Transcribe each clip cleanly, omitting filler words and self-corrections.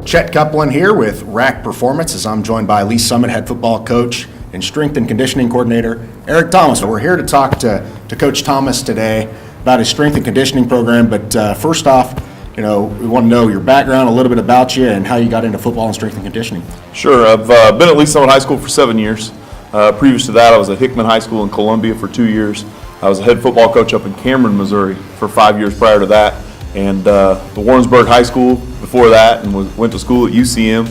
Chet Copeland here with Rack Performance as I'm joined by Lee Summit head football coach and strength and conditioning coordinator Eric Thomas. We're here to talk to Coach Thomas today about his strength and conditioning program, but first off, we want to know your background, a little bit about you, and how you got into football and strength and conditioning. Sure. I've been at Lee Summit High School for 7 years. Previous to that, I was at Hickman High School in Columbia for 2 years. I was a head football coach up in Cameron, Missouri for 5 years prior to that, and the Warrensburg High School before that, and went to school at UCM.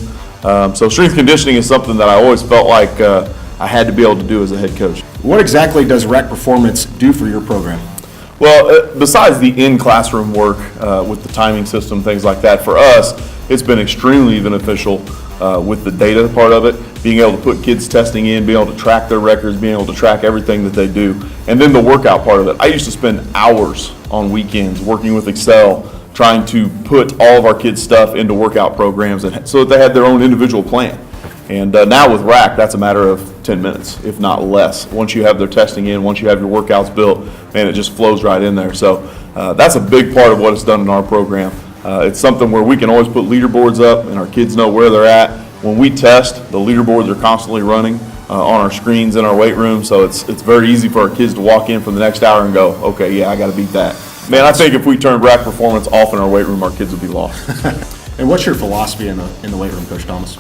So strength conditioning is something that I always felt like I had to be able to do as a head coach. What exactly does Rack Performance do for your program? Well, besides the in-classroom work with the timing system, things like that, for us, it's been extremely beneficial with the data part of it, being able to put kids testing in, being able to track their records, being able to track everything that they do, and then the workout part of it. I used to spend hours on weekends working with Excel, trying to put all of our kids' stuff into workout programs and so that they had their own individual plan. And now with Rack, that's a matter of 10 minutes, if not less. Once you have their testing in, once you have your workouts built, man, it just flows right in there. So that's a big part of what it's done in our program. It's something where we can always put leaderboards up and our kids know where they're at. When we test, the leaderboards are constantly running on our screens in our weight room, so it's very easy for our kids to walk in for the next hour and go, okay, yeah, I got to beat that. Man, I think if we turned Rack Performance off in our weight room, our kids would be lost. And what's your philosophy in the weight room, Coach Thomas?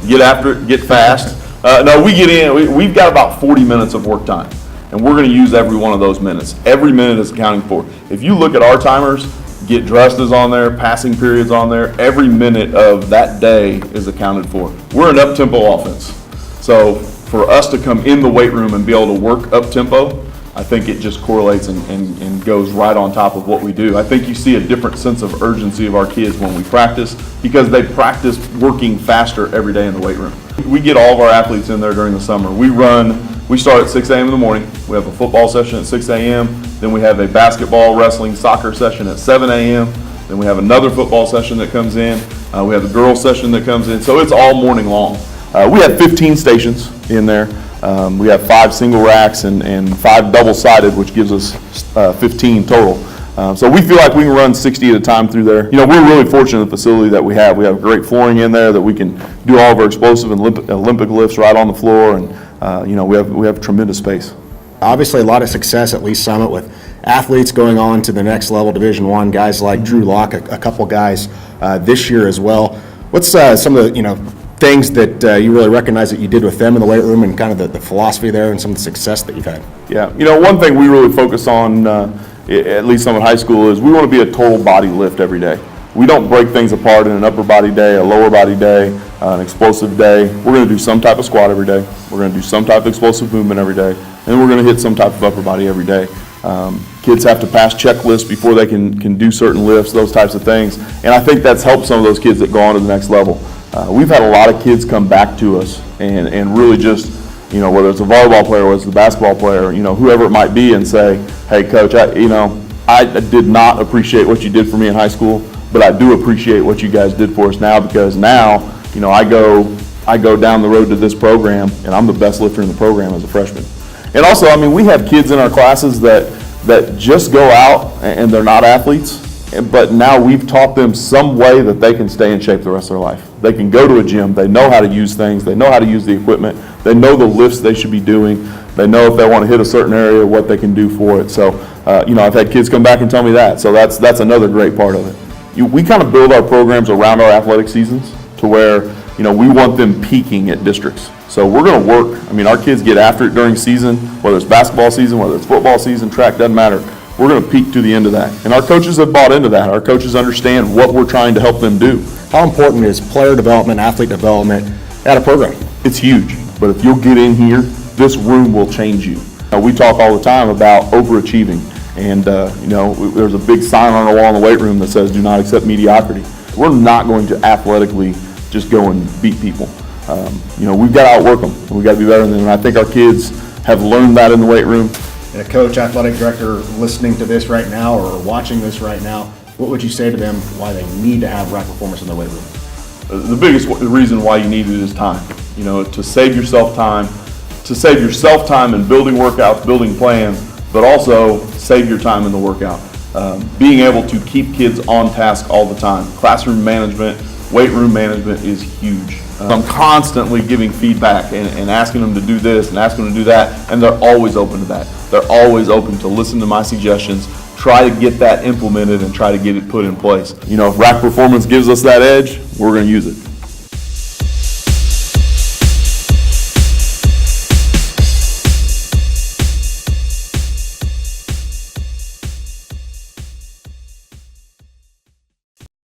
Get after it, get fast. No, we get in, we've got about 40 minutes of work time, and we're going to use every one of those minutes. Every minute is accounting for. If you look at our timers, get dressed is on there, passing periods on there, every minute of that day is accounted for. We're an up-tempo offense. So for us to come in the weight room and be able to work up-tempo, I think it just correlates and goes right on top of what we do. I think you see a different sense of urgency of our kids when we practice because they practice working faster every day in the weight room. We get all of our athletes in there during the summer. We start at 6 a.m. in the morning. We have a football session at 6 a.m. Then we have a basketball, wrestling, soccer session at 7 a.m. Then we have another football session that comes in. We have the girls session that comes in. So it's all morning long. We have 15 stations in there. We have 5 single racks and 5 double-sided, which gives us 15 total. So we feel like we can run 60 at a time through there. We're really fortunate in the facility that we have. We have great flooring in there that we can do all of our explosive and Olympic lifts right on the floor, and we have tremendous space. Obviously, a lot of success at Lee Summit with athletes going on to the next level, Division I, guys like Drew Locke, a couple guys this year as well. What's some of the things that you really recognize that you did with them in the weight room and kind of the philosophy there and some of the success that you've had? Yeah, one thing we really focus on at Lee Summit High School is we want to be a total body lift every day. We don't break things apart in an upper body day, a lower body day, an explosive day. We're going to do some type of squat every day. We're going to do some type of explosive movement every day. And we're going to hit some type of upper body every day. Kids have to pass checklists before they can do certain lifts, those types of things. And I think that's helped some of those kids that go on to the next level. We've had a lot of kids come back to us and really just, whether it's a volleyball player, whether it's a basketball player, whoever it might be, and say, hey, Coach, I did not appreciate what you did for me in high school, but I do appreciate what you guys did for us now, because now, I go down the road to this program, and I'm the best lifter in the program as a freshman. And also, we have kids in our classes that just go out and they're not athletes, but now we've taught them some way that they can stay in shape the rest of their life. They can go to a gym, they know how to use things, they know how to use the equipment, they know the lifts they should be doing, they know if they want to hit a certain area, what they can do for it. So, I've had kids come back and tell me that, so that's another great part of it. We kind of build our programs around our athletic seasons to where, we want them peaking at districts. So we're going to work, our kids get after it during season, whether it's basketball season, whether it's football season, track, doesn't matter. We're going to peak to the end of that. And our coaches have bought into that. Our coaches understand what we're trying to help them do. How important is player development, athlete development at a program? It's huge. But if you'll get in here, this room will change you. We talk all the time about overachieving. And, there's a big sign on the wall in the weight room that says, do not accept mediocrity. We're not going to athletically just go and beat people. We've got to outwork them. And we've got to be better than them. And I think our kids have learned that in the weight room. And a coach, athletic director listening to this right now or watching this right now, what would you say to them why they need to have Rack Performance in their weight room? The biggest reason why you need it is time. To save yourself time, in building workouts, building plans, but also save your time in the workout. Being able to keep kids on task all the time. Classroom management, weight room management is huge. I'm constantly giving feedback and asking them to do this and asking them to do that, and they're always open to that. They're always open to listen to my suggestions, try to get that implemented and try to get it put in place. You know, if Rack Performance gives us that edge, we're going to use it.